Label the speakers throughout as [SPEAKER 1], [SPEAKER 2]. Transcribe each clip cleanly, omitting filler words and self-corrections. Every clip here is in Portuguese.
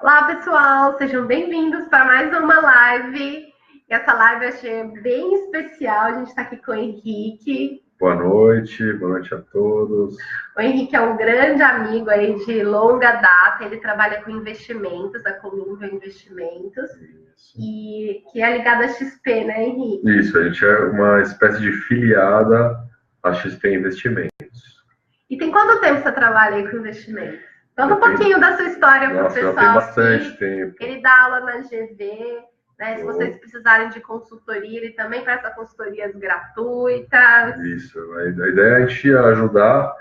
[SPEAKER 1] Olá, pessoal, sejam bem-vindos para mais uma live. Essa live eu achei bem especial. A gente está aqui com o Henrique.
[SPEAKER 2] Boa noite a todos.
[SPEAKER 1] O Henrique é um grande amigo aí de longa data. Ele trabalha com investimentos, a Columba Investimentos, e que é ligado à XP, né, Henrique?
[SPEAKER 2] Isso, a gente é uma espécie de filiada à XP Investimentos.
[SPEAKER 1] E tem quanto tempo você trabalha aí com investimentos? Conta um pouquinho da sua história para o pessoal.
[SPEAKER 2] Já tem bastante tempo.
[SPEAKER 1] Ele dá aula na GV, né? Se vocês precisarem de consultoria, ele também presta consultorias gratuitas.
[SPEAKER 2] Isso, a ideia é a gente ajudar,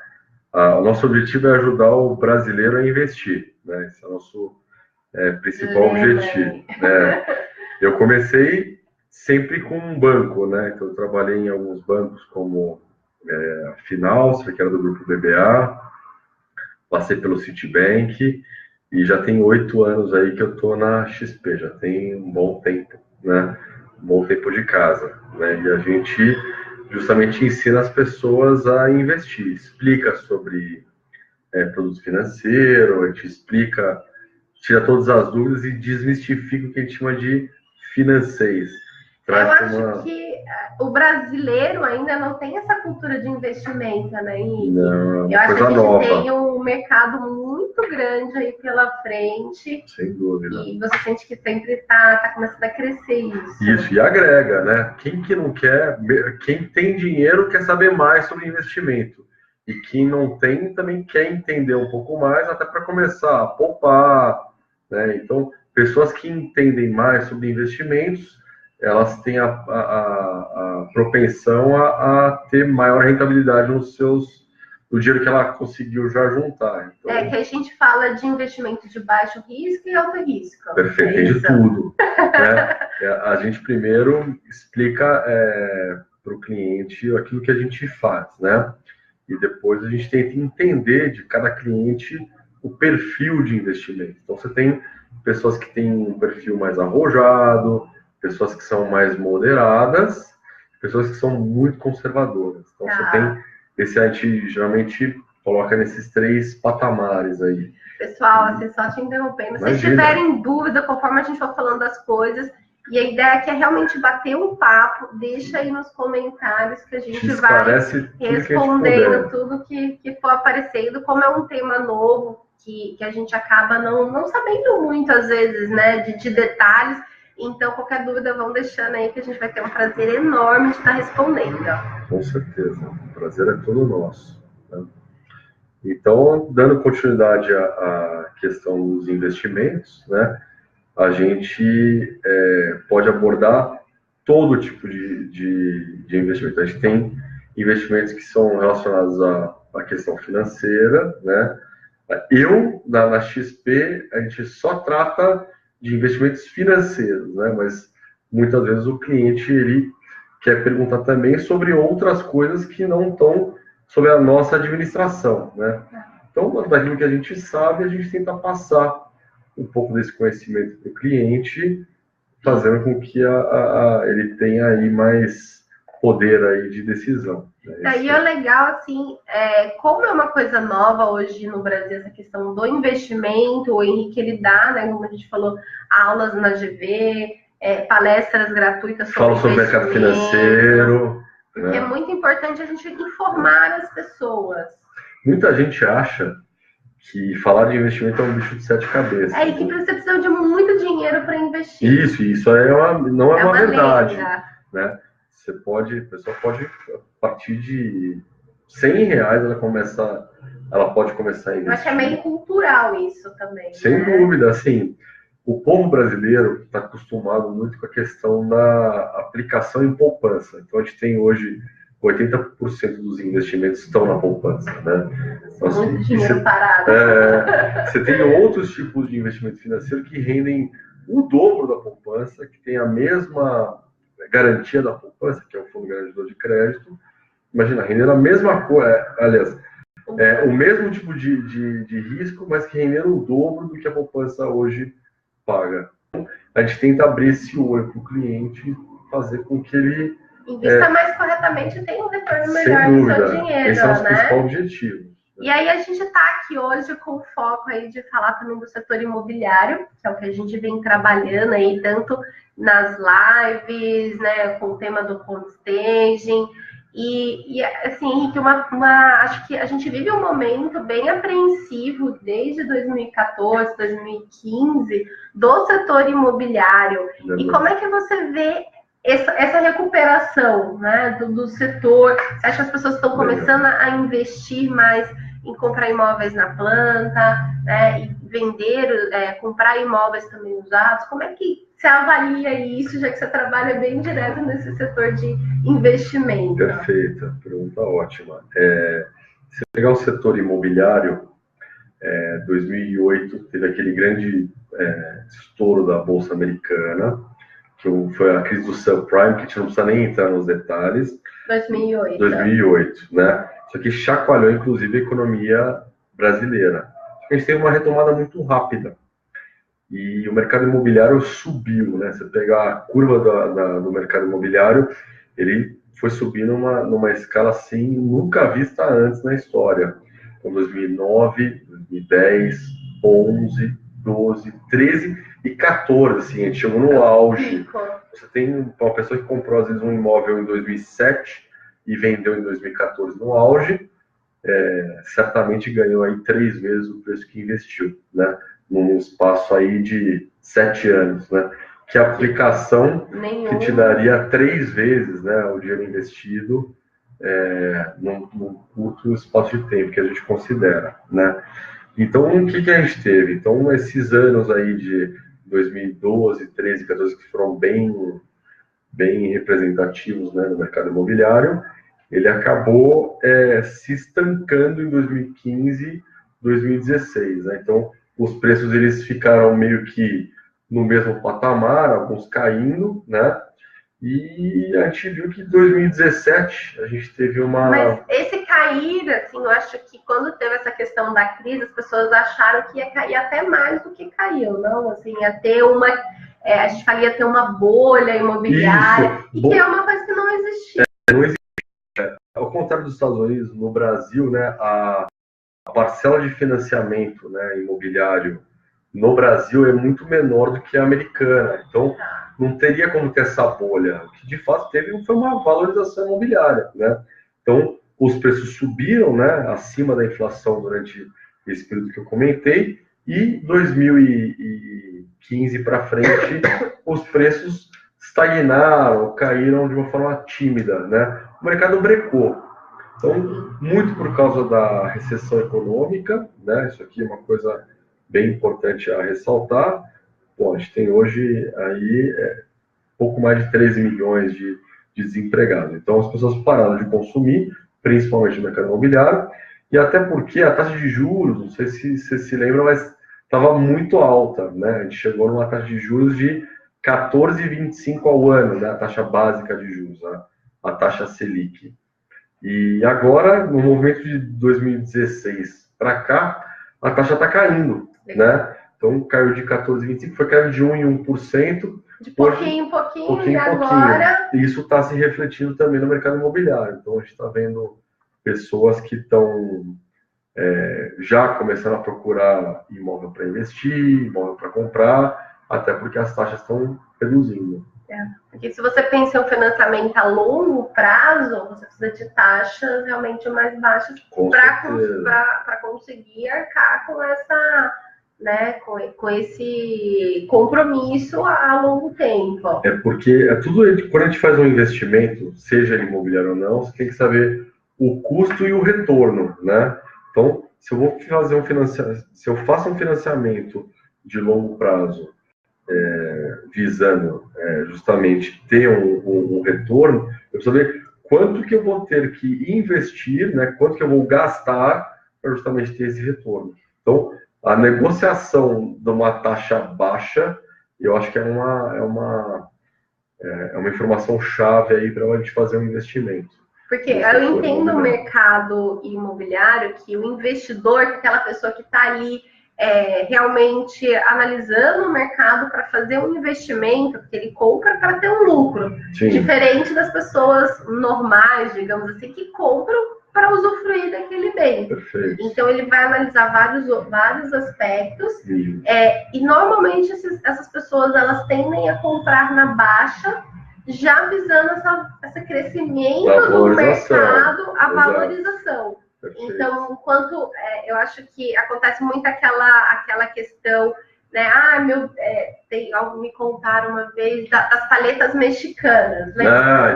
[SPEAKER 2] o nosso objetivo é ajudar o brasileiro a investir, né? Esse é o nosso principal objetivo. Né? Eu comecei sempre com um banco, né? Então eu trabalhei em alguns bancos como a Finalsa, que era do grupo BBA, passei pelo Citibank e já tem 8 anos aí que eu tô na XP, já tem um bom tempo, né? Um bom tempo de casa, né? E a gente justamente ensina as pessoas a investir, explica sobre produtos financeiros, a gente explica, tira todas as dúvidas e desmistifica o que a gente chama de financeiros.
[SPEAKER 1] Eu acho que o brasileiro ainda não tem essa cultura de investimento, né?
[SPEAKER 2] Não,
[SPEAKER 1] eu acho que a gente
[SPEAKER 2] nova.
[SPEAKER 1] tem um mercado muito grande aí pela frente.
[SPEAKER 2] Sem dúvida.
[SPEAKER 1] E você sente que sempre está começando a crescer isso.
[SPEAKER 2] Isso, e agrega, né? Quem que não quer, quem tem dinheiro quer saber mais sobre investimento. E quem não tem também quer entender um pouco mais, até para começar a poupar, né? Então, pessoas que entendem mais sobre investimentos, elas têm a propensão a ter maior rentabilidade no dinheiro que ela conseguiu já juntar. Então,
[SPEAKER 1] que a gente fala de investimento de baixo risco e alto risco.
[SPEAKER 2] Perfeito, tem de tudo. Né? A gente primeiro explica para o cliente aquilo que a gente faz, né? E depois a gente tenta entender de cada cliente o perfil de investimento. Então, você tem pessoas que têm um perfil mais arrojado, pessoas que são mais moderadas, pessoas que são muito conservadoras. Então, você tem a gente geralmente coloca nesses 3 patamares aí.
[SPEAKER 1] Pessoal, assim, só te interrompendo, se tiverem dúvida, conforme a gente for falando das coisas, e a ideia aqui é realmente bater um papo, deixa aí nos comentários que a gente vai respondendo tudo que for aparecendo, como é um tema novo, que a gente acaba não sabendo muito, às vezes, né, de detalhes. Então, qualquer dúvida, vão deixando aí que a gente vai ter um prazer enorme de estar respondendo.
[SPEAKER 2] Com certeza. O prazer é todo nosso. Né? Então, dando continuidade à questão dos investimentos, né, a gente pode abordar todo tipo de investimento. A gente tem investimentos que são relacionados à questão financeira, né? Na XP, a gente só trata de investimentos financeiros, né? Mas muitas vezes o cliente ele quer perguntar também sobre outras coisas que não estão sobre a nossa administração, né? Então, daquilo que a gente sabe, a gente tenta passar um pouco desse conhecimento para o cliente, fazendo com que ele tenha aí mais poder aí de decisão. Né?
[SPEAKER 1] Daí é legal, assim, como é uma coisa nova hoje no Brasil, essa questão do investimento, o Henrique, ele dá, né, como a gente falou, aulas na GV, palestras gratuitas
[SPEAKER 2] sobre o mercado financeiro.
[SPEAKER 1] Porque é muito importante a gente informar as pessoas.
[SPEAKER 2] Muita gente acha que falar de investimento é um bicho de 7 cabeças.
[SPEAKER 1] E que você precisa de muito dinheiro para investir.
[SPEAKER 2] Isso não é uma verdade. Né? A pessoa pode, a partir de R$100, ela pode começar a investir.
[SPEAKER 1] Eu acho que é meio cultural isso também.
[SPEAKER 2] Sem dúvida, assim, o povo brasileiro está acostumado muito com a questão da aplicação em poupança. Então, a gente tem hoje 80% dos investimentos estão na poupança, né? Então, assim,
[SPEAKER 1] muito dinheiro parado.
[SPEAKER 2] Você tem outros tipos de investimento financeiro que rendem o dobro da poupança, que tem a mesma garantia da poupança, que é o Fundo Garantidor de Crédito. Imagina, rendendo a mesma coisa, aliás, o mesmo tipo de risco, mas que rendendo o dobro do que a poupança hoje paga. A gente tenta abrir esse olho para o cliente, fazer com que ele
[SPEAKER 1] invista mais corretamente e tenha um retorno melhor
[SPEAKER 2] do
[SPEAKER 1] seu dinheiro.
[SPEAKER 2] Esse é o nosso principal objetivo.
[SPEAKER 1] E aí a gente está aqui hoje com o foco aí de falar também do setor imobiliário, que é o que a gente vem trabalhando aí, tanto nas lives, né, com o tema do home staging. E assim, Henrique, acho que a gente vive um momento bem apreensivo desde 2014, 2015, do setor imobiliário. E como é que você vê essa recuperação, né, do setor? Você acha que as pessoas estão começando a investir mais em comprar imóveis na planta, né, e vender, comprar imóveis também usados? Como é que você avalia isso, já que você trabalha bem direto nesse setor de investimento?
[SPEAKER 2] Perfeita, pergunta ótima. Se pegar o setor imobiliário, 2008 teve aquele grande estouro da Bolsa Americana, que foi a crise do subprime, que a gente não precisa nem entrar nos detalhes. 2008, né? Isso aqui chacoalhou, inclusive, a economia brasileira. A gente teve uma retomada muito rápida. E o mercado imobiliário subiu, né? Você pegar a curva do mercado imobiliário, ele foi subindo numa escala assim, nunca vista antes na história. Então, 2009, 2010, 11, 12, 13 e 14, assim, a gente chegou no auge. Você tem uma pessoa que comprou, às vezes, um imóvel em 2007 e vendeu em 2014 no auge, certamente ganhou aí 3 vezes o preço que investiu, né? Num espaço aí de 7 anos, né? Que a aplicação que te daria 3 vezes, né, o dinheiro investido num curto espaço de tempo que a gente considera, né? Então, o que a gente teve? Então, esses anos aí de 2012, 13, 14, que foram bem representativos, né, no mercado imobiliário, ele acabou se estancando em 2015, 2016, né? Então, os preços eles ficaram meio que no mesmo patamar, alguns caindo, né? E a gente viu que em 2017 a gente teve uma...
[SPEAKER 1] Mas esse cair, assim, eu acho que quando teve essa questão da crise, as pessoas acharam que ia cair até mais do que caiu, não? Assim, ia ter uma... a gente fala, ia ter uma bolha imobiliária, que é uma coisa que não existia.
[SPEAKER 2] Não existia. Ao contrário dos Estados Unidos, no Brasil, né, a parcela de financiamento, né, imobiliário no Brasil é muito menor do que a americana. Então, não teria como ter essa bolha. O que de fato teve foi uma valorização imobiliária, né? Então, os preços subiram, né, acima da inflação durante esse período que eu comentei, e 2015 para frente, os preços estagnaram, caíram de uma forma tímida, né? O mercado brecou. Então, muito por causa da recessão econômica, né? Isso aqui é uma coisa bem importante a ressaltar. Bom, a gente tem hoje aí pouco mais de 13 milhões de desempregados. Então, as pessoas pararam de consumir, principalmente no mercado imobiliário, e até porque a taxa de juros, não sei se você se lembra, mas estava muito alta, né? A gente chegou numa taxa de juros de 14,25 ao ano, né? A taxa básica de juros, a taxa Selic. E agora, no movimento de 2016 para cá, a taxa está caindo, né? Então, caiu de 14,25, foi caindo de 1 em 1%.
[SPEAKER 1] De pouquinho em pouquinho, e agora...
[SPEAKER 2] E isso está se refletindo também no mercado imobiliário. Então, a gente está vendo pessoas que estão já começando a procurar imóvel para investir, imóvel para comprar, até porque as taxas estão reduzindo.
[SPEAKER 1] Porque se você pensa em um financiamento a longo prazo, você precisa de taxas realmente mais baixas para conseguir arcar com essa, né, com esse compromisso a longo tempo.
[SPEAKER 2] Porque tudo, quando a gente faz um investimento, seja ele imobiliário ou não, você tem que saber o custo e o retorno, né? Então, se eu vou fazer se eu faço um financiamento de longo prazo, visando justamente ter um retorno, eu preciso saber quanto que eu vou ter que investir, né, quanto que eu vou gastar para justamente ter esse retorno. Então, a negociação de uma taxa baixa, eu acho que é uma informação chave aí para a gente fazer um investimento.
[SPEAKER 1] Porque eu entendo o mercado imobiliário, que o investidor, aquela pessoa que está ali realmente analisando o mercado para fazer um investimento, porque ele compra para ter um lucro. Sim. Diferente das pessoas normais, digamos assim, que compram para usufruir daquele bem.
[SPEAKER 2] Perfeito.
[SPEAKER 1] Então, ele vai analisar vários aspectos. E, normalmente, essas pessoas, elas tendem a comprar na baixa, já visando esse crescimento do mercado, a valorização.
[SPEAKER 2] Perfeito.
[SPEAKER 1] Então, enquanto eu acho que acontece muito aquela questão, né? Me contaram uma vez das palhetas mexicanas, né?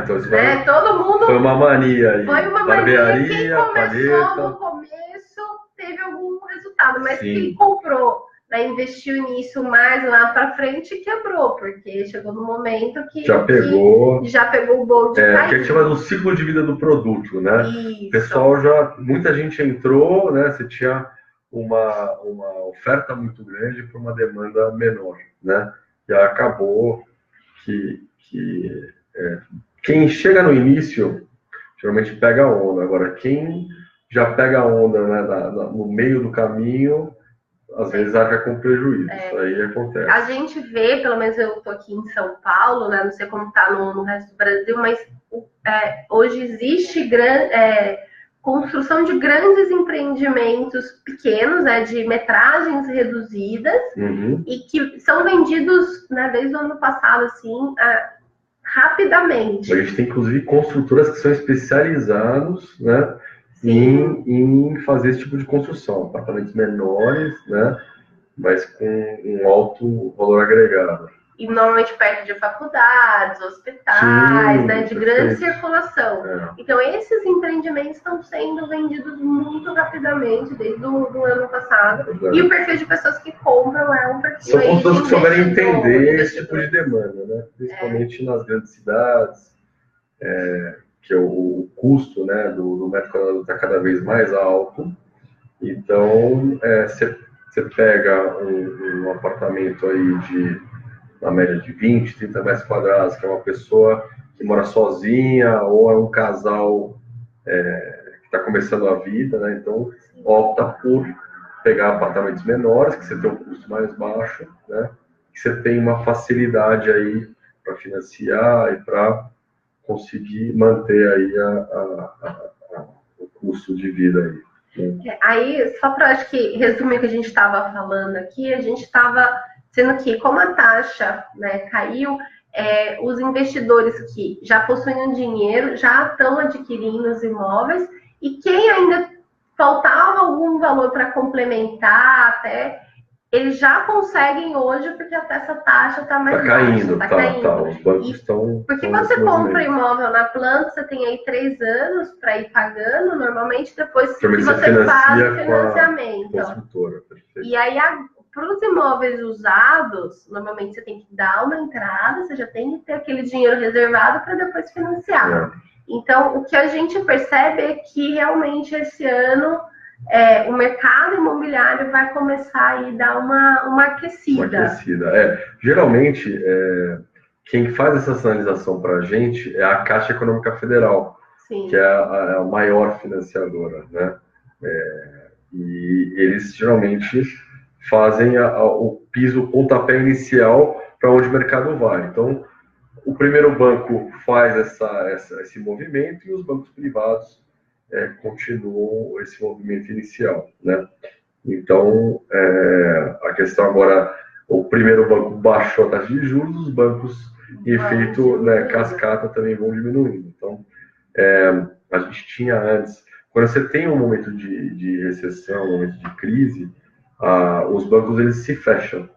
[SPEAKER 2] Então isso
[SPEAKER 1] né? Todo mundo
[SPEAKER 2] foi uma mania aí.
[SPEAKER 1] Foi uma mania. Quem começou no começo teve algum resultado, mas quem comprou, né, investiu nisso mais lá para frente, quebrou, porque chegou no momento que já pegou o bolo de cair.
[SPEAKER 2] Que a gente chama do ciclo de vida do produto, né?
[SPEAKER 1] Isso.
[SPEAKER 2] O pessoal muita gente entrou, né? Você tinha uma oferta muito grande para uma demanda menor, né? E acabou que quem chega no início geralmente pega a onda. Agora, quem já pega a onda, né, no meio do caminho, às vezes arca com prejuízo. Isso aí acontece.
[SPEAKER 1] A gente vê, pelo menos eu estou aqui em São Paulo, né? Não sei como está no resto do Brasil, mas hoje existe construção de grandes empreendimentos pequenos, né, de metragens reduzidas, e que são vendidos, né, desde o ano passado, assim, rapidamente.
[SPEAKER 2] A gente tem, inclusive, construtoras que são especializadas, né, em fazer esse tipo de construção, apartamentos menores, né, mas com um alto valor agregado.
[SPEAKER 1] E normalmente perto de faculdades, hospitais, né, de grande circulação. Então, esses empreendimentos estão sendo vendidos muito rapidamente, desde o ano passado. E o perfil de pessoas que compram é um perfil...
[SPEAKER 2] São pessoas que souberem entender esse tipo de demanda, né? Principalmente nas grandes cidades, que o custo, né, do metro quadrado está cada vez mais alto. Então, você pega um apartamento aí na média de 20, 30 metros quadrados, que é uma pessoa que mora sozinha, ou é um casal que está começando a vida, né? Então opta por pegar apartamentos menores, que você tem um custo mais baixo, né? Que você tem uma facilidade aí para financiar e para conseguir manter aí o custo de vida aí.
[SPEAKER 1] Aí, só para acho que resumir o que a gente estava falando aqui, a gente estava sendo que, como a taxa, né, caiu, os investidores que já possuíam dinheiro já estão adquirindo os imóveis, e quem ainda faltava algum valor para complementar, até eles já conseguem hoje, porque até essa taxa está mais baixa. Está caindo.
[SPEAKER 2] Os bancos estão...
[SPEAKER 1] Porque quando você compra imóvel na planta, você tem aí 3 anos para ir pagando, normalmente depois que você faz o financiamento. E aí, para os imóveis usados, normalmente você tem que dar uma entrada, você já tem que ter aquele dinheiro reservado para depois financiar. Então, o que a gente percebe é que realmente esse ano o mercado imobiliário vai começar a dar uma aquecida.
[SPEAKER 2] Geralmente, quem faz essa sinalização para a gente é a Caixa Econômica Federal, que é a maior financiadora, né? E eles geralmente fazem o piso, o pontapé inicial para onde o mercado vai. Então, o primeiro banco faz esse movimento e os bancos privados continuam esse movimento inicial, né? Então, a questão agora, o primeiro banco baixou a taxa de juros, os bancos, em efeito, né, cascata, também vão diminuindo. Então, a gente tinha antes, quando você tem um momento de recessão, um momento de crise, os bancos eles se fecham.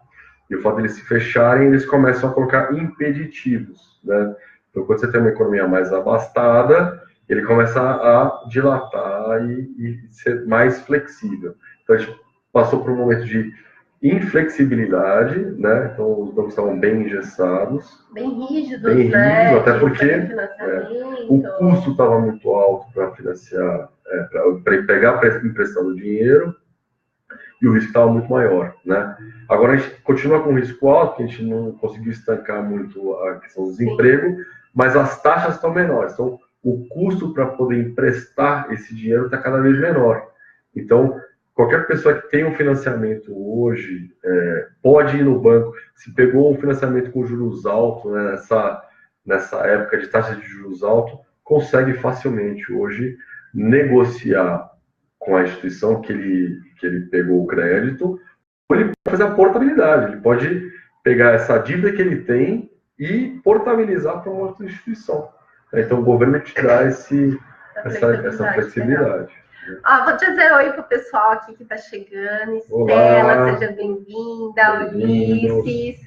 [SPEAKER 2] E o fato de eles se fecharem, eles começam a colocar impeditivos, né? Então, quando você tem uma economia mais abastada, ele começa a dilatar e ser mais flexível. Então, a gente passou por um momento de inflexibilidade, né? Então, os bancos estavam bem engessados.
[SPEAKER 1] Bem rígidos, né?
[SPEAKER 2] Até porque o custo estava muito alto para financiar, para pegar emprestado dinheiro, e o risco estava muito maior, né? Agora a gente continua com um risco alto, que a gente não conseguiu estancar muito a questão do desemprego, mas as taxas estão menores. Então, o custo para poder emprestar esse dinheiro está cada vez menor. Então, qualquer pessoa que tem um financiamento hoje pode ir no banco. Se pegou um financiamento com juros altos, né, nessa época de taxa de juros altos, consegue facilmente hoje negociar com a instituição que ele pegou o crédito, ou ele pode fazer a portabilidade, ele pode pegar essa dívida que ele tem e portabilizar para uma outra instituição. Então, o governo te dá essa flexibilidade.
[SPEAKER 1] Vou dizer oi para o pessoal aqui que está chegando. Estela, seja bem-vinda. Ulisses,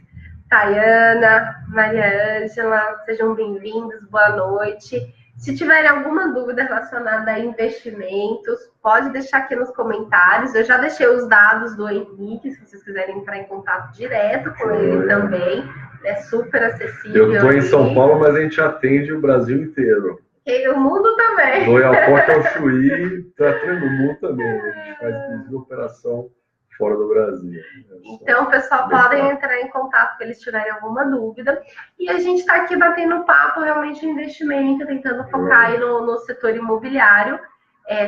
[SPEAKER 1] Tayana, Maria Ângela, sejam bem-vindos, boa noite. Se tiverem alguma dúvida relacionada a investimentos, pode deixar aqui nos comentários. Eu já deixei os dados do Henrique, se vocês quiserem entrar em contato direto com ele também. É super acessível.
[SPEAKER 2] Eu estou em São Paulo, mas a gente atende o Brasil inteiro.
[SPEAKER 1] E o mundo também.
[SPEAKER 2] Do Oiapoque ao Chuí, tratando o mundo também. A gente faz inclusive operação fora do Brasil.
[SPEAKER 1] Então, pessoal, podem entrar em contato se eles tiverem alguma dúvida. E a gente está aqui batendo papo realmente de investimento, tentando focar aí no setor imobiliário,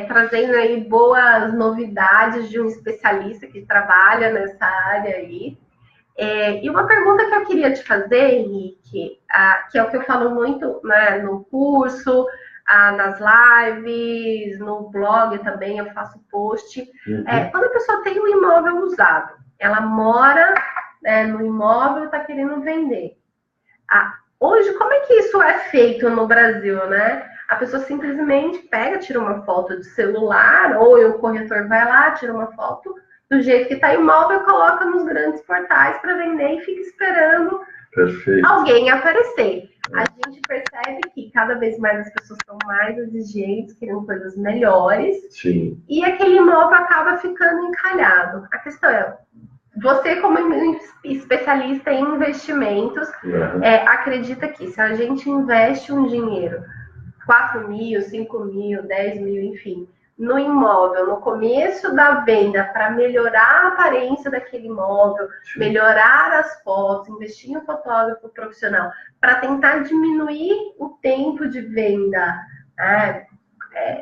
[SPEAKER 1] trazendo aí boas novidades de um especialista que trabalha nessa área aí. E uma pergunta que eu queria te fazer, Henrique, que é o que eu falo muito, né, no curso, nas lives, no blog também eu faço post. Quando a pessoa tem um imóvel usado, ela mora no imóvel e está querendo vender. Hoje, como é que isso é feito no Brasil, né? A pessoa simplesmente pega, tira uma foto de celular, ou o corretor vai lá, tira uma foto do jeito que está imóvel, coloca nos grandes portais para vender e fica esperando alguém aparecer. A gente percebe que cada vez mais as pessoas estão mais exigentes, querendo coisas melhores.
[SPEAKER 2] Sim.
[SPEAKER 1] E aquele imóvel acaba ficando encalhado. A questão é, você como especialista em investimentos, acredita que se a gente investe um dinheiro, 4 mil, 5 mil, 10 mil, enfim, no imóvel, no começo da venda, para melhorar a aparência daquele imóvel, melhorar as fotos, investir em um fotógrafo profissional, para tentar diminuir o tempo de venda.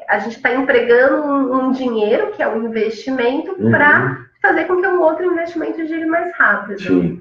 [SPEAKER 1] A gente está empregando um dinheiro, que é um investimento, para fazer com que um outro investimento gire mais rápido.
[SPEAKER 2] Sim.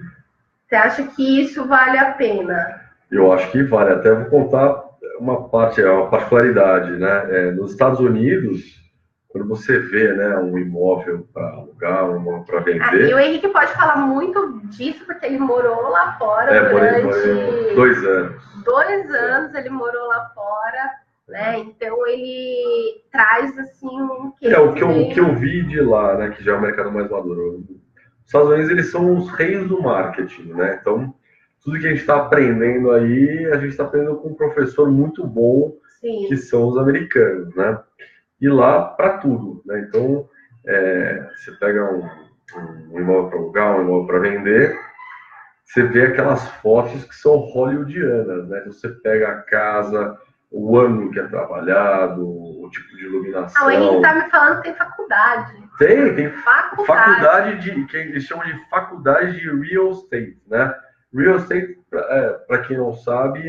[SPEAKER 1] Você acha que isso vale a pena?
[SPEAKER 2] Eu acho que vale. Até vou contar uma particularidade, né? Nos Estados Unidos, quando você vê, né, um imóvel para alugar, um imóvel para vender...
[SPEAKER 1] E o Henrique pode falar muito disso, porque ele morou lá fora durante...
[SPEAKER 2] 2 anos.
[SPEAKER 1] 2 anos ele morou lá fora, né? Então ele traz, assim, um...
[SPEAKER 2] o que eu vi de lá, né, que já é o mercado mais maduro. Os Estados Unidos, eles são os reis do marketing, né? Então, tudo que a gente está aprendendo aí, a gente está aprendendo com um professor muito bom,
[SPEAKER 1] Sim.
[SPEAKER 2] Que são os americanos, né? E lá para tudo, né? Então, você pega um imóvel para alugar, um imóvel para vender, você vê aquelas fotos que são hollywoodianas, né? Você pega a casa, o ângulo que é trabalhado, o tipo de iluminação.
[SPEAKER 1] O Henrique está me falando que tem faculdade.
[SPEAKER 2] Tem faculdade que eles chamam de faculdade de real estate, né? Real estate, para quem não sabe,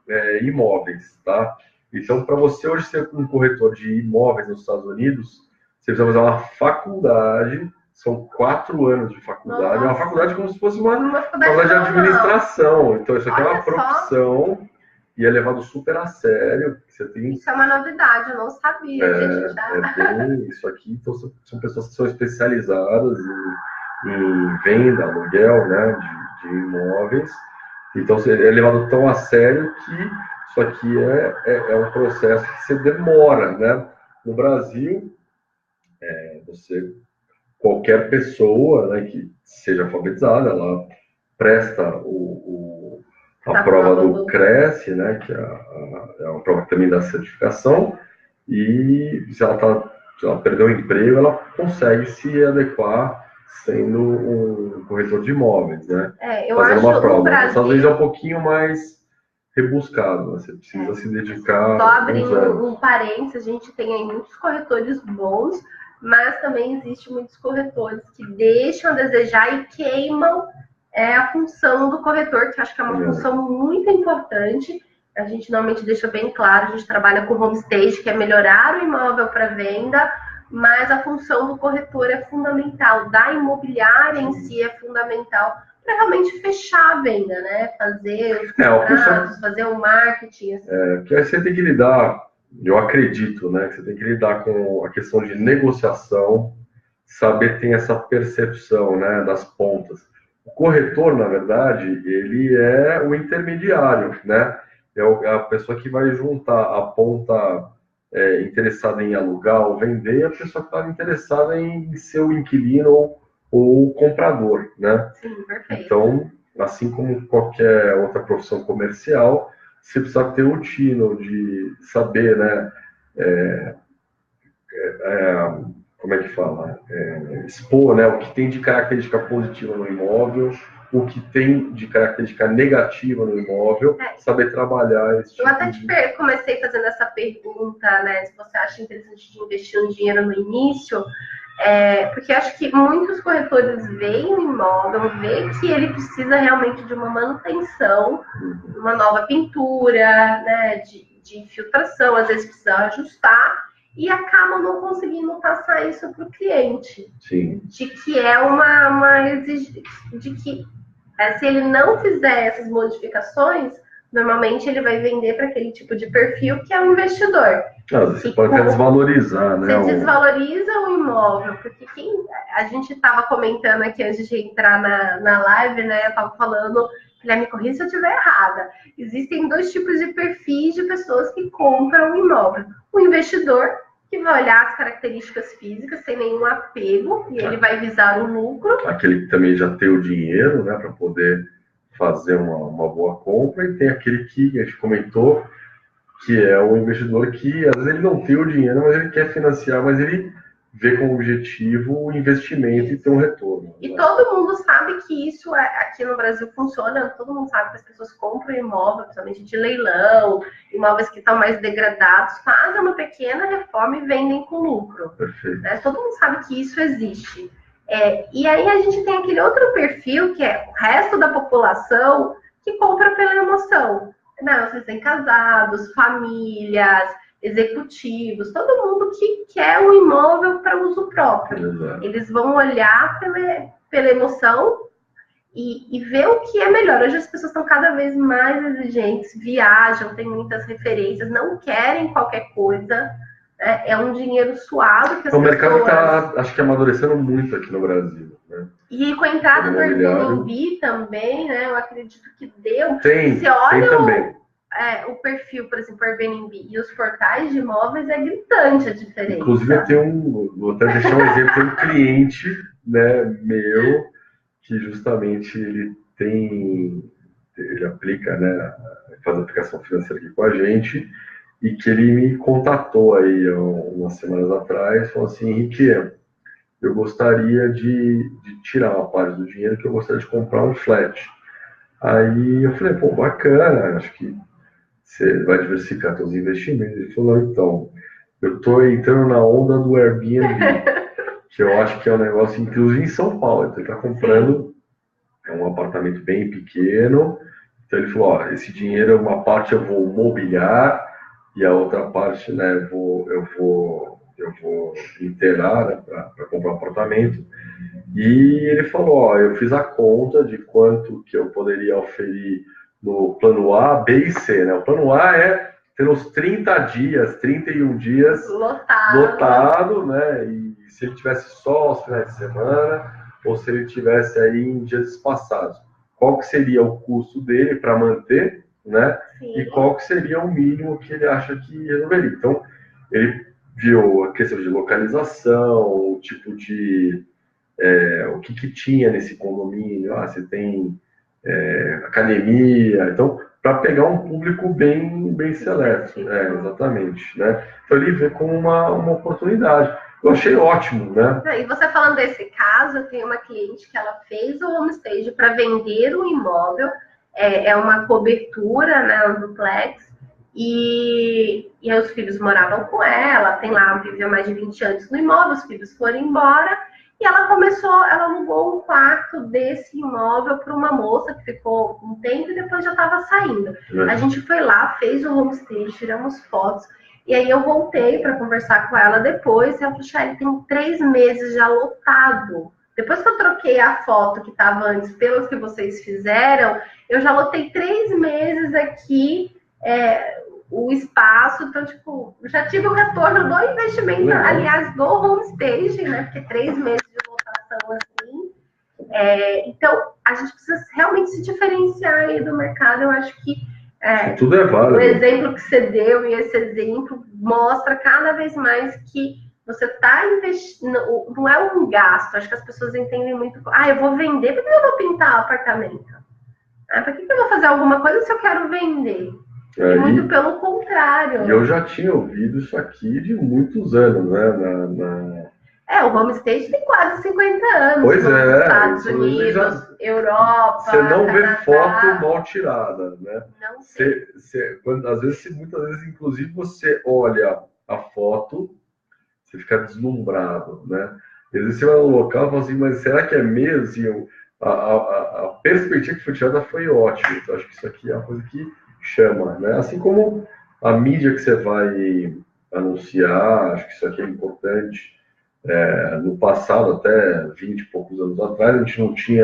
[SPEAKER 2] é imóveis, tá? Então, para você hoje ser um corretor de imóveis nos Estados Unidos, você precisa fazer uma faculdade, são 4 anos de faculdade. Nossa. É uma faculdade como se fosse uma faculdade de administração. Então, isso aqui é uma profissão e é levado super a sério.
[SPEAKER 1] Isso é uma novidade, eu não sabia.
[SPEAKER 2] Isso aqui, então, são pessoas que são especializadas em venda, aluguel, né, de imóveis. Então, é levado tão a sério que isso aqui é um processo que você demora, né? No Brasil, qualquer pessoa, né, que seja alfabetizada, ela presta a prova do CRESSE, né, que é uma prova que também dá certificação, e se ela perdeu o emprego, ela consegue se adequar sendo um corretor de imóveis, né?
[SPEAKER 1] Eu
[SPEAKER 2] fazendo
[SPEAKER 1] acho
[SPEAKER 2] uma prova.
[SPEAKER 1] No Brasil...
[SPEAKER 2] Às vezes é um pouquinho mais rebuscado, né? Você precisa se dedicar.
[SPEAKER 1] Só abrindo um parênteses, a gente tem aí muitos corretores bons, mas também existem muitos corretores que deixam a desejar e queimam a função do corretor, que eu acho que é uma função muito importante. A gente normalmente deixa bem claro, a gente trabalha com home stage, que é melhorar o imóvel para venda, mas a função do corretor é fundamental, da imobiliária em si é fundamental para realmente fechar a venda, né? Fazer os contratos, fazer o marketing. Assim.
[SPEAKER 2] Porque aí você tem que lidar eu acredito, né, que você tem que lidar com a questão de negociação, saber que tem essa percepção, né, das pontas. O corretor, na verdade, ele é o intermediário, né? É a pessoa que vai juntar a ponta interessada em alugar ou vender e a pessoa que está interessada em ser o inquilino ou o comprador, né?
[SPEAKER 1] Sim, perfeito.
[SPEAKER 2] Então, assim como qualquer outra profissão comercial, você precisa ter o tino de saber, né? Como é que fala? Expor, né? O que tem de característica positiva no imóvel, o que tem de característica negativa no imóvel, saber trabalhar esse tipo.
[SPEAKER 1] Eu até comecei fazendo essa pergunta, né? Se você acha interessante de investir um dinheiro no início, porque acho que muitos corretores veem o imóvel, veem que ele precisa realmente de uma manutenção, uma nova pintura, né? De infiltração, às vezes precisa ajustar, e acabam não conseguindo passar isso para o cliente.
[SPEAKER 2] Sim.
[SPEAKER 1] De que é uma exigência, de que se ele não fizer essas modificações, normalmente ele vai vender para aquele tipo de perfil que é o investidor.
[SPEAKER 2] Você pode até desvalorizar, né?
[SPEAKER 1] Você desvaloriza o imóvel, porque a gente estava comentando aqui antes de entrar na live, né? Eu estava falando, me corrija se eu estiver errada. Existem dois tipos de perfis de pessoas que compram o imóvel. O investidor, que vai olhar as características físicas sem nenhum apego, e ele vai visar o lucro.
[SPEAKER 2] Aquele que também já tem o dinheiro, né, para poder fazer uma boa compra, e tem aquele que a gente comentou, que é o investidor que, às vezes, ele não tem o dinheiro, mas ele quer financiar, mas ele vê como objetivo o investimento e ter um retorno.
[SPEAKER 1] E todo mundo sabe que isso aqui no Brasil funciona, todo mundo sabe que as pessoas compram imóvel, principalmente de leilão, imóveis que estão mais degradados, fazem uma pequena reforma e vendem com lucro.
[SPEAKER 2] Perfeito.
[SPEAKER 1] Né? Todo mundo sabe que isso existe. E aí a gente tem aquele outro perfil, que é o resto da população, que compra pela emoção. Não, vocês têm casados, famílias, executivos, todo mundo que quer um imóvel para uso próprio.
[SPEAKER 2] Exato.
[SPEAKER 1] Eles vão olhar pela emoção e ver o que é melhor. Hoje as pessoas estão cada vez mais exigentes, viajam, têm muitas referências, não querem qualquer coisa. É um dinheiro suado que as pessoas...
[SPEAKER 2] O mercado está, acho que, amadurecendo muito aqui no Brasil, né?
[SPEAKER 1] E com a entrada do Airbnb também, né? Eu acredito que deu.
[SPEAKER 2] Tem também.
[SPEAKER 1] O perfil, por exemplo, Airbnb e os portais de imóveis é gritante a diferença.
[SPEAKER 2] Inclusive, vou até deixar um exemplo, tem um cliente, né, meu, que justamente ele aplica, né, faz aplicação financeira aqui com a gente, e que ele me contatou aí umas semanas atrás, falou assim: Henrique, eu gostaria de tirar uma parte do dinheiro, que eu gostaria de comprar um flat. Aí eu falei, pô, bacana, acho que você vai diversificar seus investimentos. Ele falou, então, eu estou entrando na onda do Airbnb, que eu acho que é um negócio, inclusive em São Paulo. Então, ele está comprando um apartamento bem pequeno. Então, ele falou, esse dinheiro, uma parte eu vou mobiliar e a outra parte, né, eu vou inteirar, né, para comprar um apartamento. E ele falou, eu fiz a conta de quanto que eu poderia oferir no plano A, B e C, né? O plano A é ter uns 31 dias lotado, né? E se ele tivesse só os finais de semana, ou se ele tivesse aí em dias espaçados, qual que seria o custo dele para manter, né? Sim. E qual que seria o mínimo que ele acha que resolveria. Então, ele viu a questão de localização, o tipo de... o que tinha nesse condomínio, você tem academia, então, para pegar um público bem seleto, exatamente, né? Então, ele vê como uma oportunidade. Eu achei ótimo, né?
[SPEAKER 1] E você falando desse caso, eu tenho uma cliente que ela fez o homestage para vender um imóvel, é uma cobertura, né, um duplex, e os filhos moravam com ela, viveu mais de 20 anos no imóvel, os filhos foram embora, e ela alugou um quarto desse imóvel para uma moça que ficou um tempo e depois já estava saindo. A gente foi lá, fez o homestay, tiramos fotos, e aí eu voltei para conversar com ela depois, e ela falou, ele tem 3 meses já lotado. Depois que eu troquei a foto que estava antes pelas que vocês fizeram, eu já lotei 3 meses aqui, o espaço. Então, tipo, já tive o retorno do investimento, aliás, do homestage, né? Porque 3 meses de lotação assim. Então, a gente precisa realmente se diferenciar aí do mercado. Eu acho que
[SPEAKER 2] tudo é válido.
[SPEAKER 1] O exemplo que você deu e esse exemplo mostra cada vez mais que você está investindo, não é um gasto. Acho que as pessoas entendem muito. Eu vou vender, por que eu vou pintar o apartamento? Por que eu vou fazer alguma coisa se eu quero vender? Muito pelo contrário.
[SPEAKER 2] E eu já tinha ouvido isso aqui de muitos anos, né?
[SPEAKER 1] O homestage tem quase 50 anos.
[SPEAKER 2] Pois
[SPEAKER 1] nos Estados Unidos, Europa.
[SPEAKER 2] Você não vê
[SPEAKER 1] Canadá.
[SPEAKER 2] foto mal tirada, né?
[SPEAKER 1] Não
[SPEAKER 2] muitas vezes, inclusive, você olha a foto, você fica deslumbrado, né? Às vezes você vai no local e fala assim, mas será que é mesmo? A perspectiva que foi tirada foi ótima. Então, acho que isso aqui é uma coisa que chama, né? Assim como a mídia que você vai anunciar, acho que isso aqui é importante. No passado, até 20 e poucos anos atrás, a gente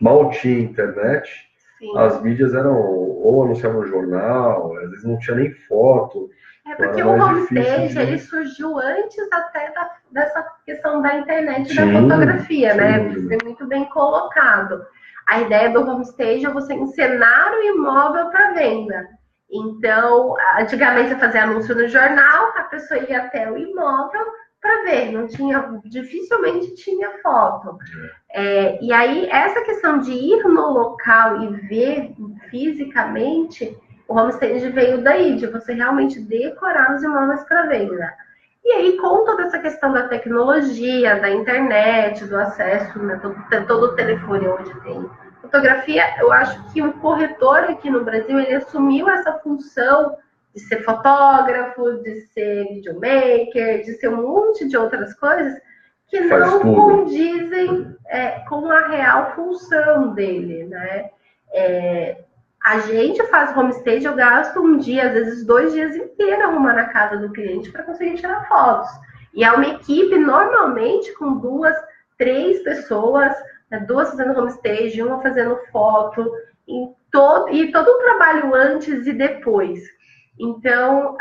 [SPEAKER 2] mal tinha internet.
[SPEAKER 1] Sim.
[SPEAKER 2] As mídias eram ou anunciavam no jornal, às vezes não tinha nem foto.
[SPEAKER 1] Porque o homestage ele surgiu antes até dessa questão da internet e da fotografia, né? Foi muito bem colocado. A ideia do homestage é você encenar o imóvel para venda. Então, antigamente você fazia anúncio no jornal, a pessoa ia até o imóvel para ver, dificilmente tinha foto. E aí, essa questão de ir no local e ver fisicamente, o homestage veio daí, de você realmente decorar os imóveis para venda. E aí, com toda essa questão da tecnologia, da internet, do acesso, né, todo o telefone onde tem fotografia, eu acho que o corretor aqui no Brasil, ele assumiu essa função de ser fotógrafo, de ser videomaker, de ser um monte de outras coisas que não condizem com a real função dele, né? A gente faz homestage, eu gasto um dia, às vezes 2 dias inteiros arrumando a casa do cliente para conseguir tirar fotos. E é uma equipe, normalmente, com 2, 3 pessoas, 2 fazendo homestage, uma fazendo foto, e todo um trabalho antes e depois. Então,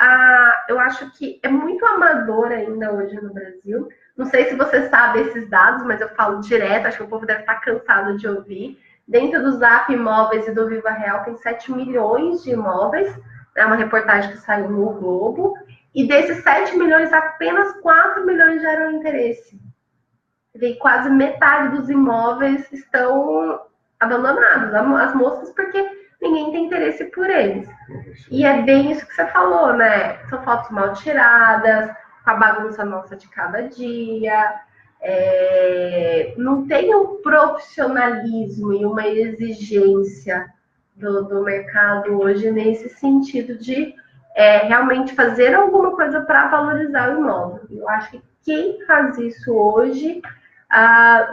[SPEAKER 1] eu acho que é muito amador ainda hoje no Brasil. Não sei se você sabe esses dados, mas eu falo direto, acho que o povo deve estar cansado de ouvir. Dentro do Zap Imóveis e do Viva Real tem 7 milhões de imóveis, é uma reportagem que saiu no Globo, e desses 7 milhões, apenas 4 milhões geram interesse. E quase metade dos imóveis estão abandonados, as moscas, porque ninguém tem interesse por eles. E é bem isso que você falou, né? São fotos mal tiradas, com a bagunça nossa de cada dia. Não tem um profissionalismo e uma exigência do mercado hoje nesse sentido de realmente fazer alguma coisa para valorizar o imóvel. Eu acho que quem faz isso hoje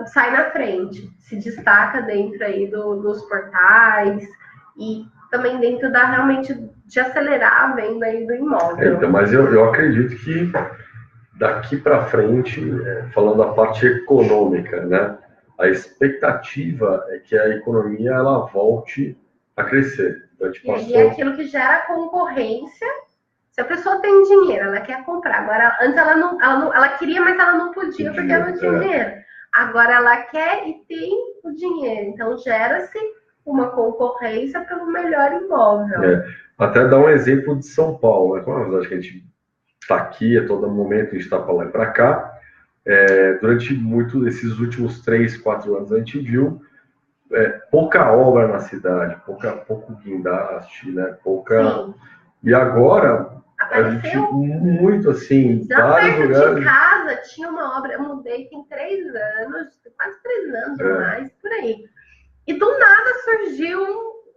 [SPEAKER 1] sai na frente, se destaca dentro aí dos portais e também dentro realmente de acelerar a venda aí do imóvel.
[SPEAKER 2] Então, mas eu acredito que daqui para frente, falando da parte econômica, né, a expectativa é que a economia ela volte a crescer. Então,
[SPEAKER 1] E é aquilo que gera concorrência. Se a pessoa tem dinheiro, ela quer comprar. Agora, antes ela queria, mas ela não podia porque ela não tinha dinheiro. Agora ela quer e tem o dinheiro. Então gera-se uma concorrência pelo melhor imóvel.
[SPEAKER 2] Até dar um exemplo de São Paulo, né? Como é a verdade que a gente está aqui, a todo momento a gente está para lá e para cá. Durante esses últimos 3, 4 anos a gente viu pouca obra na cidade, pouco guindaste, né?
[SPEAKER 1] Sim.
[SPEAKER 2] E agora
[SPEAKER 1] apareceu
[SPEAKER 2] muito assim,
[SPEAKER 1] vários lugares. De casa tinha uma obra, eu mudei tem 3 anos, quase 3 anos ou mais, por aí. E do nada surgiu,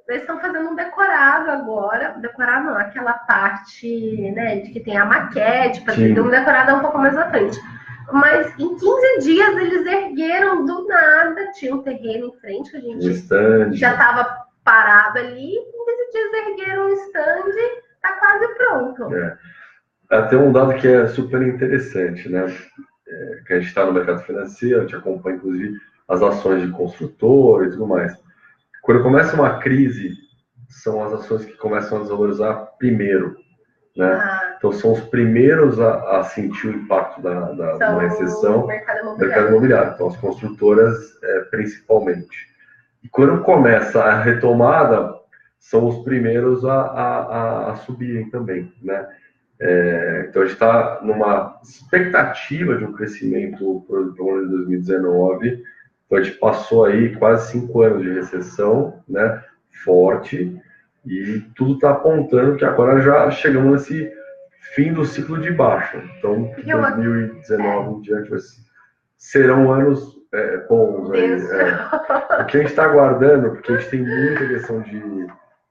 [SPEAKER 1] eles estão fazendo um decorado agora, decorado não, aquela parte, né, de que tem a maquete, para ter um decorado um pouco mais à frente. Mas em 15 dias eles ergueram do nada, tinha um terreno em frente que a gente já estava parado ali, em 15 dias ergueram um stand, tá quase pronto.
[SPEAKER 2] Tem um dado que é super interessante, né? Que a gente está no mercado financeiro, a gente acompanha inclusive as ações de construtor e tudo mais. Quando começa uma crise, são as ações que começam a desvalorizar primeiro. né? Então são os primeiros a sentir o impacto da recessão, mercado imobiliário. Então as construtoras principalmente. E quando começa a retomada, são os primeiros a subirem também, né? Então a gente está numa expectativa de um crescimento para o ano de 2019. Então a gente passou aí quase 5 anos de recessão, né? Forte, e tudo está apontando que agora já chegamos nesse fim do ciclo de baixa. Então 2019 em diante serão anos bons aí. O que a gente está aguardando, porque a gente tem muita questão de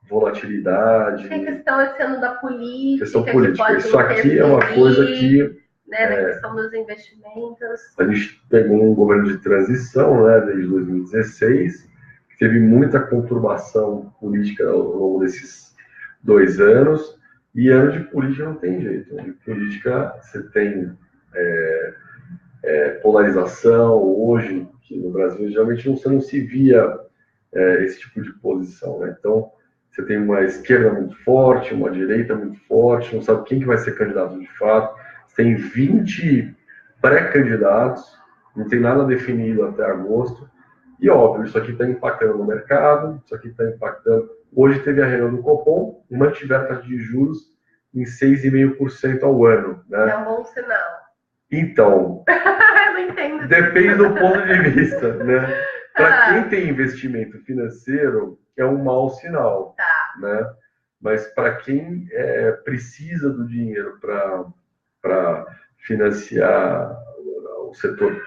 [SPEAKER 2] volatilidade.
[SPEAKER 1] Tem questão esse ano da política.
[SPEAKER 2] Questão política. Isso aqui é uma coisa que...
[SPEAKER 1] Né, na questão dos investimentos.
[SPEAKER 2] A gente pegou um governo de transição, né, desde 2016, que teve muita conturbação política ao longo desses 2 anos, e ano de política não tem jeito. Ano de política você tem polarização. Hoje, que no Brasil, geralmente você não se via esse tipo de posição, né? Então, você tem uma esquerda muito forte, uma direita muito forte, não sabe quem que vai ser candidato de fato. Você tem 20 pré-candidatos, não tem nada definido até agosto. E, óbvio, isso aqui está impactando no mercado, isso aqui está impactando... Hoje teve a reunião do Copom, mantiveram a taxa de juros em 6,5% ao ano, né?
[SPEAKER 1] É um bom sinal.
[SPEAKER 2] Então,
[SPEAKER 1] eu não entendo.
[SPEAKER 2] Depende do ponto de vista, né? Para quem tem investimento financeiro, é um mau sinal, né? Mas para quem precisa do dinheiro para financiar o setor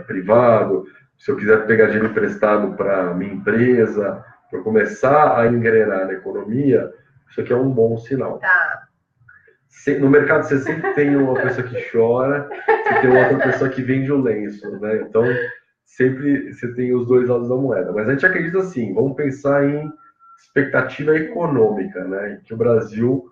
[SPEAKER 2] privado, se eu quiser pegar dinheiro emprestado para minha empresa, para começar a engrenar na economia, isso aqui é um bom sinal. No mercado você sempre tem uma pessoa que chora, você tem outra pessoa que vende o lenço, né? Então, sempre você tem os dois lados da moeda. Mas a gente acredita assim, vamos pensar em expectativa econômica, né? Que o Brasil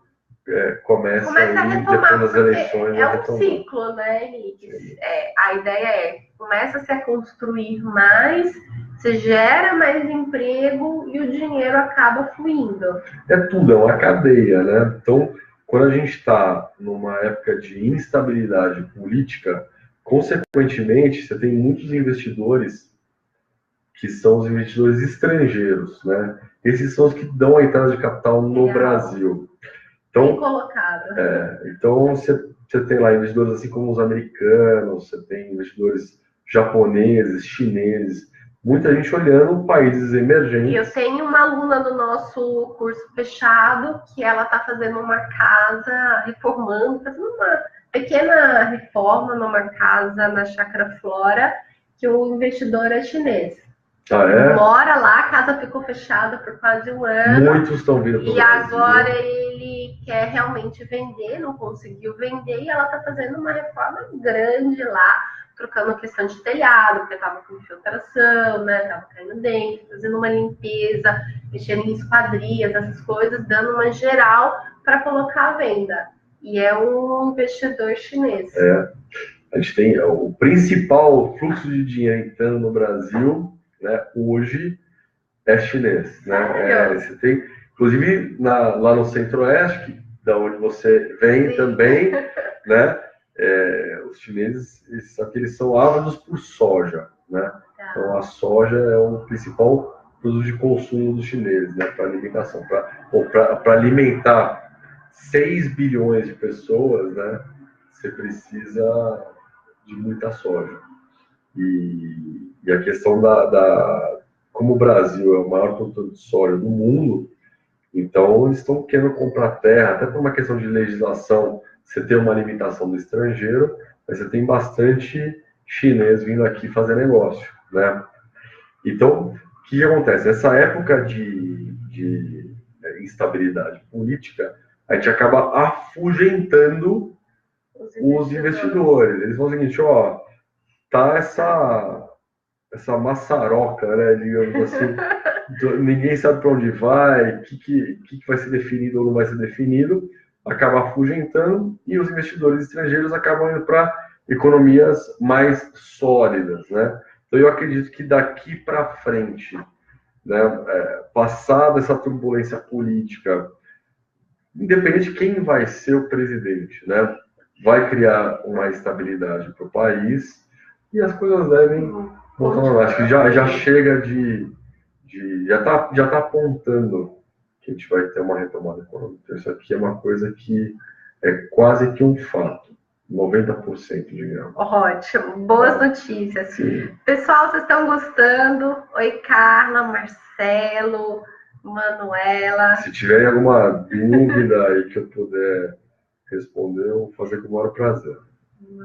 [SPEAKER 2] começa
[SPEAKER 1] a retomar,
[SPEAKER 2] depois das eleições.
[SPEAKER 1] É um ciclo, né, Henrique? A ideia começa-se a construir mais, você gera mais emprego e o dinheiro acaba fluindo.
[SPEAKER 2] É tudo, é uma cadeia, né? Então, quando a gente está numa época de instabilidade política, consequentemente, você tem muitos investidores que são os investidores estrangeiros, né? Esses são os que dão a entrada de capital no Brasil. Então,
[SPEAKER 1] bem colocado.
[SPEAKER 2] Então, você tem lá investidores assim como os americanos, você tem investidores japoneses, chineses, muita gente olhando países emergentes.
[SPEAKER 1] E eu tenho uma aluna do nosso curso fechado que ela está fazendo uma casa, reformando, fazendo uma pequena reforma numa casa na Chácara Flora, que o investidor é chinês. Mora lá, a casa ficou fechada por quase 1 ano.
[SPEAKER 2] Muitos estão vindo para o
[SPEAKER 1] Brasil. Agora ele quer realmente vender, não conseguiu vender, e ela está fazendo uma reforma grande lá, trocando questão de telhado, porque estava com infiltração, né? Estava caindo dentro, fazendo uma limpeza, mexendo em esquadrias, essas coisas, dando uma geral para colocar à venda. E é um investidor chinês.
[SPEAKER 2] A gente tem o principal fluxo de dinheiro entrando no Brasil, né, hoje é chinês, né? Você tem, inclusive lá no Centro-Oeste, da onde você vem também, né? Os chineses, só que eles são ávidos por soja, né? Então a soja é o principal produto de consumo dos chineses, né? Para alimentação, para alimentar 6 bilhões de pessoas, né? Você precisa de muita soja. E a questão como o Brasil é o maior produtor de soja do mundo, então eles estão querendo comprar terra, até por uma questão de legislação, você tem uma limitação do estrangeiro, mas você tem bastante chinês vindo aqui fazer negócio, né? Então, o que acontece? Nessa época de instabilidade política, a gente acaba afugentando os investidores. Eles falam o seguinte, tá essa maçaroca, né, digamos assim, ninguém sabe para onde vai, o que vai ser definido ou não vai ser definido, acaba afugentando, e os investidores estrangeiros acabam indo para economias mais sólidas, né? Então eu acredito que daqui para frente, né, passada essa turbulência política, independente de quem vai ser o presidente, né? Vai criar uma estabilidade para o país e as coisas devem voltar ao. Acho que já chega já tá apontando que a gente vai ter uma retomada econômica. Então, isso aqui é uma coisa que é quase que um fato. 90%, digamos.
[SPEAKER 1] Ótimo, boas notícias.
[SPEAKER 2] Sim.
[SPEAKER 1] Pessoal, vocês estão gostando? Oi, Carla, Marcelo, Manuela.
[SPEAKER 2] Se tiverem alguma dúvida aí que eu puder responder, eu vou fazer com o maior prazer.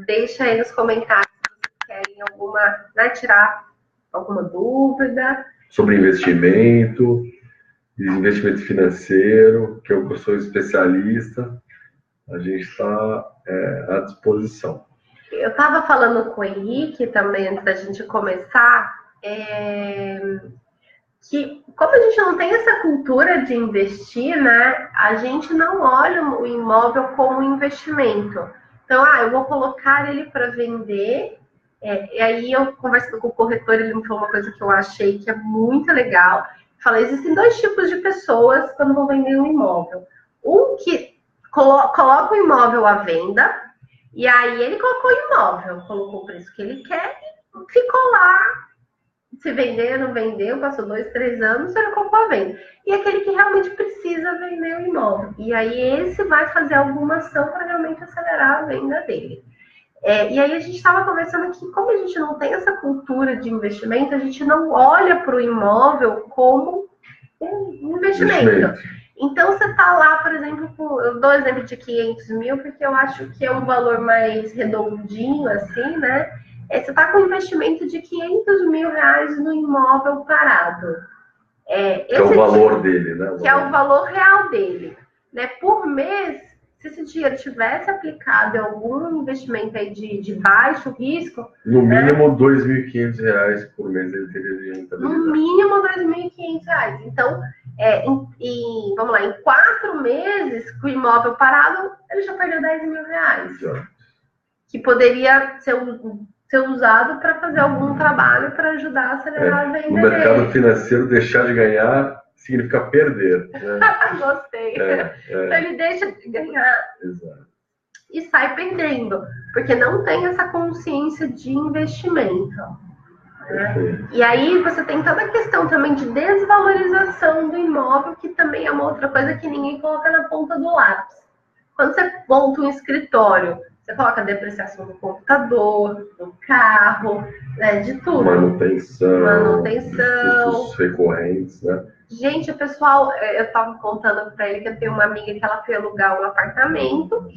[SPEAKER 1] Deixa aí nos comentários se vocês querem tirar alguma dúvida.
[SPEAKER 2] Sobre investimento financeiro, que eu sou especialista, a gente está à disposição.
[SPEAKER 1] Eu estava falando com o Henrique também, antes da gente começar, que como a gente não tem essa cultura de investir, né, a gente não olha o imóvel como investimento. Então, eu vou colocar ele para vender, e aí eu conversando com o corretor, ele me falou uma coisa que eu achei que é muito legal. Falei, existem 2 tipos de pessoas quando vão vender um imóvel. Um que coloca o imóvel à venda, e aí ele colocou o imóvel, colocou o preço que ele quer e ficou lá. Se vender, não vendeu, passou 2, 3 anos, ele colocou a venda. E aquele que realmente precisa vender o imóvel. E aí esse vai fazer alguma ação para realmente acelerar a venda dele. E aí a gente estava conversando que, como a gente não tem essa cultura de investimento, a gente não olha para o imóvel como um investimento. Então, você está lá, por exemplo, eu dou exemplo de 500 mil, porque eu acho que é um valor mais redondinho, assim, né? Você está com um investimento de 500 mil reais no imóvel parado.
[SPEAKER 2] Que é o valor dele, né?
[SPEAKER 1] Que é o valor real dele. Né? Por mês, se esse dinheiro tivesse aplicado em algum investimento aí de baixo risco...
[SPEAKER 2] No mínimo, R$ 2.500 por mês ele teria de rentabilidade.
[SPEAKER 1] No mínimo, R$ 2.500. Então, vamos lá, em 4 meses, com o imóvel parado, ele já perdeu R$ 10 mil.
[SPEAKER 2] Exato.
[SPEAKER 1] Que poderia ser usado para fazer algum trabalho para ajudar a acelerar a venda.
[SPEAKER 2] No mercado financeiro, deixar de ganhar significa perder. Né?
[SPEAKER 1] Gostei. Então ele deixa de ganhar.
[SPEAKER 2] Exato.
[SPEAKER 1] E sai perdendo, porque não tem essa consciência de investimento. Né? E aí você tem toda a questão também de desvalorização do imóvel, que também é uma outra coisa que ninguém coloca na ponta do lápis. Quando você monta um escritório, você coloca a depreciação do computador, do carro, né, de tudo.
[SPEAKER 2] Manutenção. Custos recorrentes, né?
[SPEAKER 1] Gente, o pessoal, eu estava contando para ele que eu tenho uma amiga que ela foi alugar um apartamento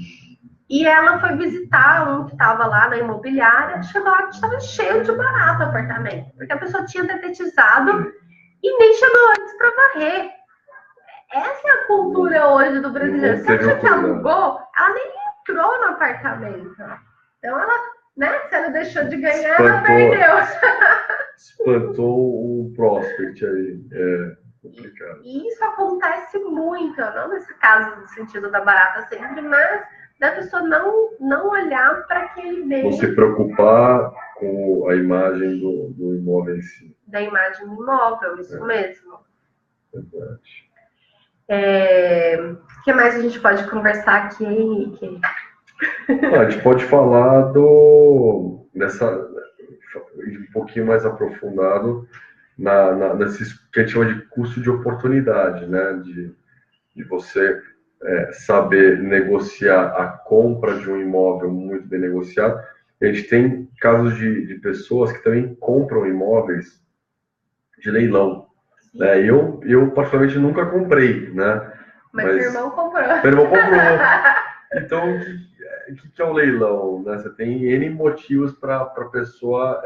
[SPEAKER 1] e ela foi visitar um que estava lá na imobiliária, chegou lá que estava cheio de barato o apartamento, porque a pessoa tinha dedetizado e nem chegou antes para varrer. Essa é a cultura hoje do brasileiro. Se a pessoa que alugou, ela nem entrou no apartamento. Então ela, né, se ela deixou de ganhar, ela perdeu.
[SPEAKER 2] Espantou o prospect aí. Complicado.
[SPEAKER 1] E isso acontece muito, não nesse caso no sentido da barata sempre, mas da pessoa não olhar para aquele bem.
[SPEAKER 2] Não se preocupar com a imagem do imóvel em si.
[SPEAKER 1] Da imagem do imóvel, isso mesmo.
[SPEAKER 2] Verdade.
[SPEAKER 1] O que mais a gente pode conversar aqui, Henrique?
[SPEAKER 2] A gente pode falar um pouquinho mais aprofundado nesses que a gente chama de custo de oportunidade, né? De você saber negociar a compra de um imóvel muito bem negociado. A gente tem casos de pessoas que também compram imóveis de leilão. Né? Eu particularmente nunca comprei, né?
[SPEAKER 1] Mas meu irmão comprou.
[SPEAKER 2] Meu irmão comprou. Então, o que é o leilão? Né? Você tem N motivos para a pessoa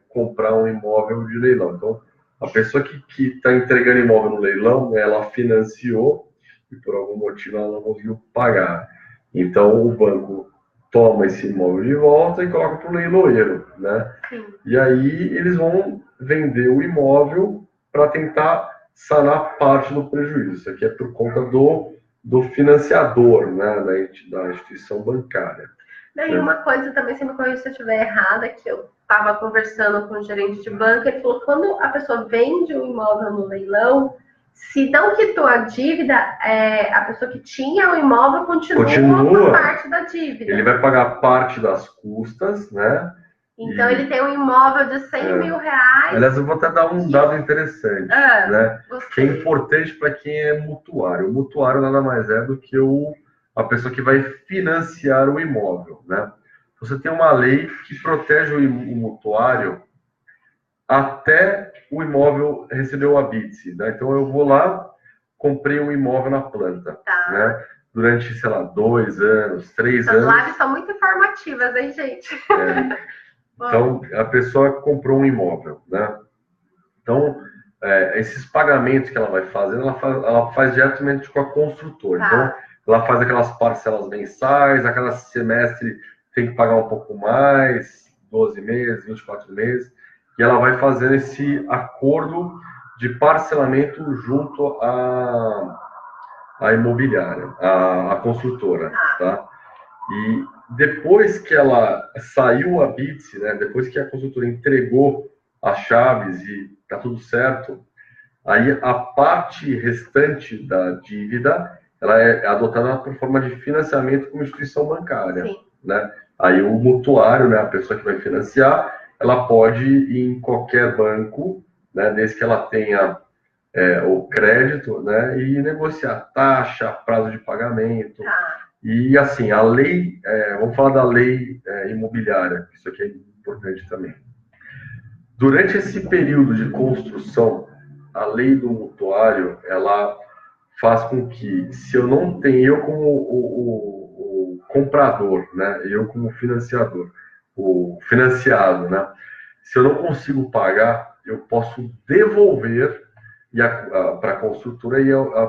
[SPEAKER 2] comprar um imóvel de leilão. Então, a pessoa que está entregando imóvel no leilão, ela financiou e por algum motivo ela não conseguiu pagar. Então, o banco toma esse imóvel de volta e coloca para o leiloeiro. Né?
[SPEAKER 1] Sim.
[SPEAKER 2] E aí eles vão vender o imóvel para tentar sanar parte do prejuízo. Isso aqui é por conta do financiador, né, da instituição bancária.
[SPEAKER 1] E uma coisa também, se me corrija se eu estiver errada, que eu estava conversando com o gerente de banco, ele falou que quando a pessoa vende um imóvel no leilão, Se não quitou a dívida, a pessoa que tinha o imóvel continua com parte da dívida.
[SPEAKER 2] Ele vai pagar parte das custas, né?
[SPEAKER 1] Então, ele tem um imóvel de 100 mil reais.
[SPEAKER 2] Aliás, eu vou até dar um dado interessante, né? Que é importante para quem é mutuário. O mutuário nada mais é do que a pessoa que vai financiar o imóvel, né? Você tem uma lei que protege o mutuário até o imóvel receber o habite, né? Então, eu vou lá, comprei um imóvel na planta, né? Durante, sei lá, 2 anos, 3 anos.
[SPEAKER 1] As lives são muito informativas, hein, gente?
[SPEAKER 2] Então, a pessoa comprou um imóvel, né? Então, esses pagamentos que ela vai fazer, ela faz diretamente com a construtora. Então, ela faz aquelas parcelas mensais, a cada semestre tem que pagar um pouco mais, 12 meses, 24 meses, e ela vai fazendo esse acordo de parcelamento junto à imobiliária, à construtora, tá? E depois que ela saiu a BITS, né, depois que a construtora entregou as chaves e tá tudo certo, aí a parte restante da dívida, ela é adotada por forma de financiamento como instituição bancária, né? Aí o mutuário, né, a pessoa que vai financiar, ela pode ir em qualquer banco, né, desde que ela tenha o crédito, né, e negociar taxa, prazo de pagamento. E assim, a lei, vamos falar da lei imobiliária, isso aqui é importante também. Durante esse período de construção, a lei do mutuário, ela faz com que, se eu não tenho, eu como o comprador, né, eu como financiador, o financiado, né, se eu não consigo pagar, eu posso devolver para a construtora, e a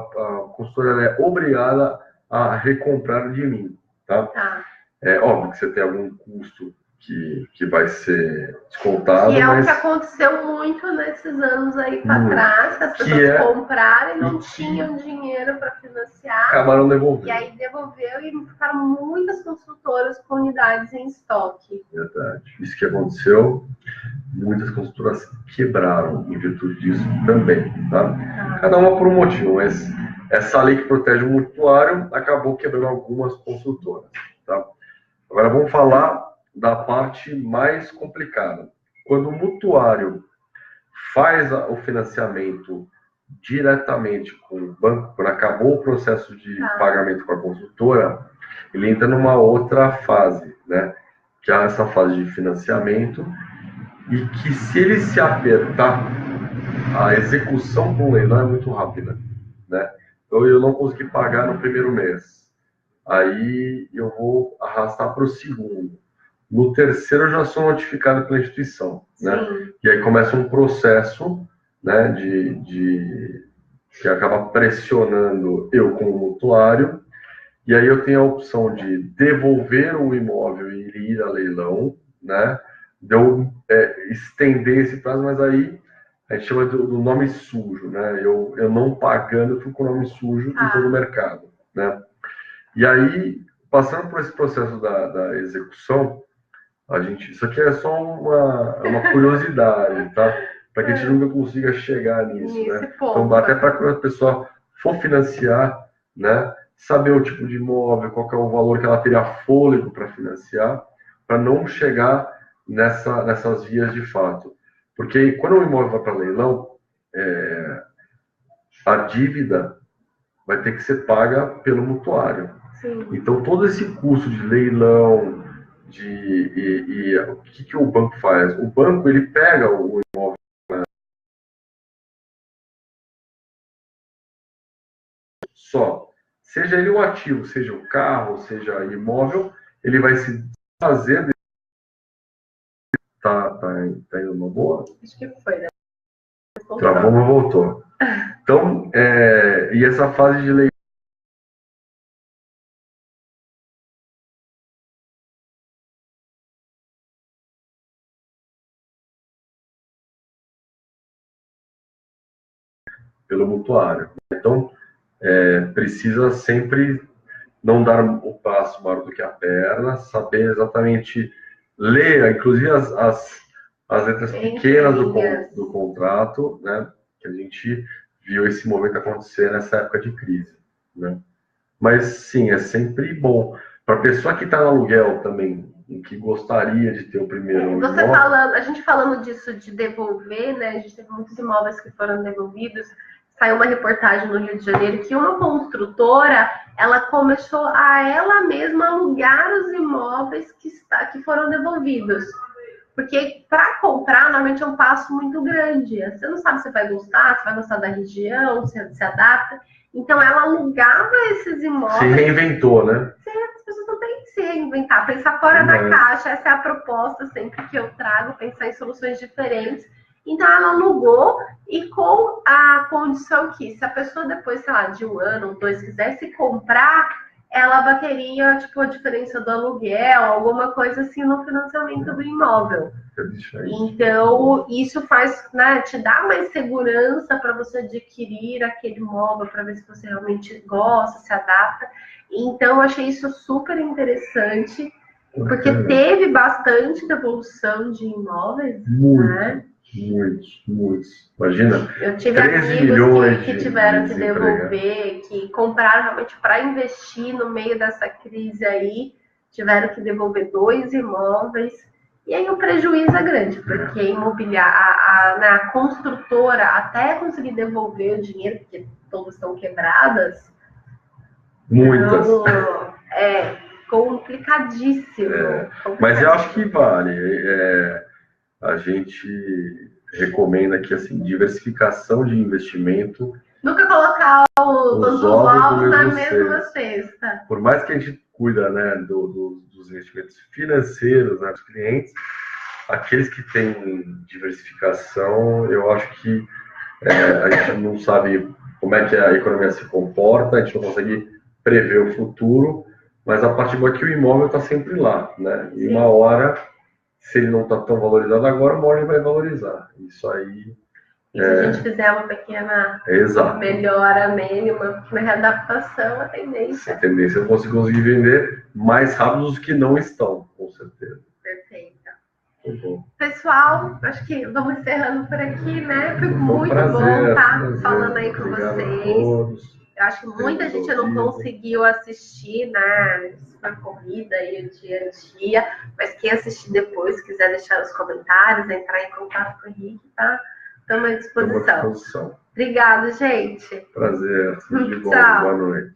[SPEAKER 2] construtora é obrigada a recomprar de mim, tá? É óbvio que você tem algum custo que vai ser descontado.
[SPEAKER 1] Que é o que aconteceu muito nesses anos aí para trás, que as pessoas compraram e não tinham dinheiro para financiar.
[SPEAKER 2] Acabaram devolvendo.
[SPEAKER 1] E aí devolveu e ficaram muitas construtoras com unidades em estoque.
[SPEAKER 2] Verdade. Isso que aconteceu, muitas construtoras quebraram em virtude disso também, tá? Cada uma por um motivo, mas essa lei que protege o mutuário acabou quebrando algumas construtoras, tá? Agora vamos falar da parte mais complicada. Quando o mutuário faz o financiamento diretamente com o banco, quando acabou o processo de pagamento com a construtora, ele entra numa outra fase, né? Que é essa fase de financiamento, e que, se ele se apertar, a execução do leilão é muito rápida, né? Então, eu não consegui pagar no primeiro mês, aí eu vou arrastar para o segundo. No terceiro, eu já sou notificado pela instituição, né? E aí começa um processo, né, que acaba pressionando eu como mutuário, e aí eu tenho a opção de devolver o imóvel e ir a leilão, né? De eu estender esse prazo, mas aí a gente chama do nome sujo, né? Eu não pagando, eu fico com o nome sujo em todo o mercado, né? E aí, passando por esse processo da execução, isso aqui é só uma curiosidade, tá? Para que a gente nunca consiga chegar nisso, né? Então, até para quando a pessoa for financiar, né? Saber o tipo de imóvel, qual que é o valor que ela teria fôlego para financiar, para não chegar nessas vias de fato. Porque quando o imóvel vai para leilão, a dívida vai ter que ser paga pelo mutuário. Então, todo esse custo de leilão, o que o banco faz? O banco, ele pega o imóvel, só, seja ele um ativo, seja o carro, seja imóvel, ele vai se fazer. Tá indo uma boa?
[SPEAKER 1] Acho que foi, né?
[SPEAKER 2] Travou, mas voltou. Então, e essa fase de leilão pelo mutuário. Então, precisa sempre não dar o passo maior do que a perna, saber exatamente ler, inclusive as letras pequenas do contrato, né? Que a gente viu esse movimento acontecer nessa época de crise, né? Mas sim, é sempre bom. Para a pessoa que está no aluguel também, que gostaria de ter o primeiro imóvel...
[SPEAKER 1] A gente falando disso de devolver, né? A gente teve muitos imóveis que foram devolvidos. Saiu uma reportagem no Rio de Janeiro que uma construtora, ela começou a ela mesma alugar os imóveis que foram devolvidos. Porque para comprar, normalmente é um passo muito grande. Você não sabe se vai gostar da região, se adapta. Então, ela alugava esses imóveis.
[SPEAKER 2] Se reinventou, né?
[SPEAKER 1] As pessoas não têm que se reinventar, pensar fora da caixa. Essa é a proposta sempre que eu trago, pensar em soluções diferentes. Então, ela alugou e com a condição que, se a pessoa depois, sei lá, de 1 ano ou 2 quisesse comprar, ela bateria, tipo, a diferença do aluguel, alguma coisa assim no financiamento do imóvel. Então, isso faz, né, te dá mais segurança para você adquirir aquele imóvel, para ver se você realmente gosta, se adapta. Então, eu achei isso super interessante, porque teve bastante devolução de imóveis, né?
[SPEAKER 2] Muitos. Imagina,
[SPEAKER 1] eu tive amigos que tiveram que devolver, que compraram realmente para investir no meio dessa crise aí, tiveram que devolver 2 imóveis. E aí o prejuízo é grande, porque a construtora, até conseguir devolver o dinheiro, porque todas estão quebradas.
[SPEAKER 2] Muitas.
[SPEAKER 1] Então, é complicadíssimo.
[SPEAKER 2] Mas eu acho que vale. A gente recomenda que, assim, diversificação de investimento.
[SPEAKER 1] Nunca colocar os ovos na mesma cesta.
[SPEAKER 2] Por mais que a gente cuida, né, dos investimentos financeiros, né, dos clientes, aqueles que têm diversificação, eu acho que a gente não sabe como é que a economia se comporta, a gente não consegue prever o futuro, mas a partir do que o imóvel está sempre lá, né? E uma hora, se ele não está tão valorizado agora, uma hora ele vai valorizar. Isso aí...
[SPEAKER 1] E se a gente fizer uma pequena melhora mínima, uma readaptação, a tendência
[SPEAKER 2] é eu conseguir vender mais rápido os que não estão, com certeza.
[SPEAKER 1] Perfeito. Pessoal, acho que vamos encerrando por aqui, né? Foi muito bom estar falando aí com vocês. Eu acho que muita gente não conseguiu assistir, né? Na corrida e o dia a dia. Mas quem assistir depois, quiser deixar os comentários, entrar em contato com o Henrique, tá? Estamos à disposição. Obrigada, gente.
[SPEAKER 2] Prazer. Tudo de bom. Boa noite.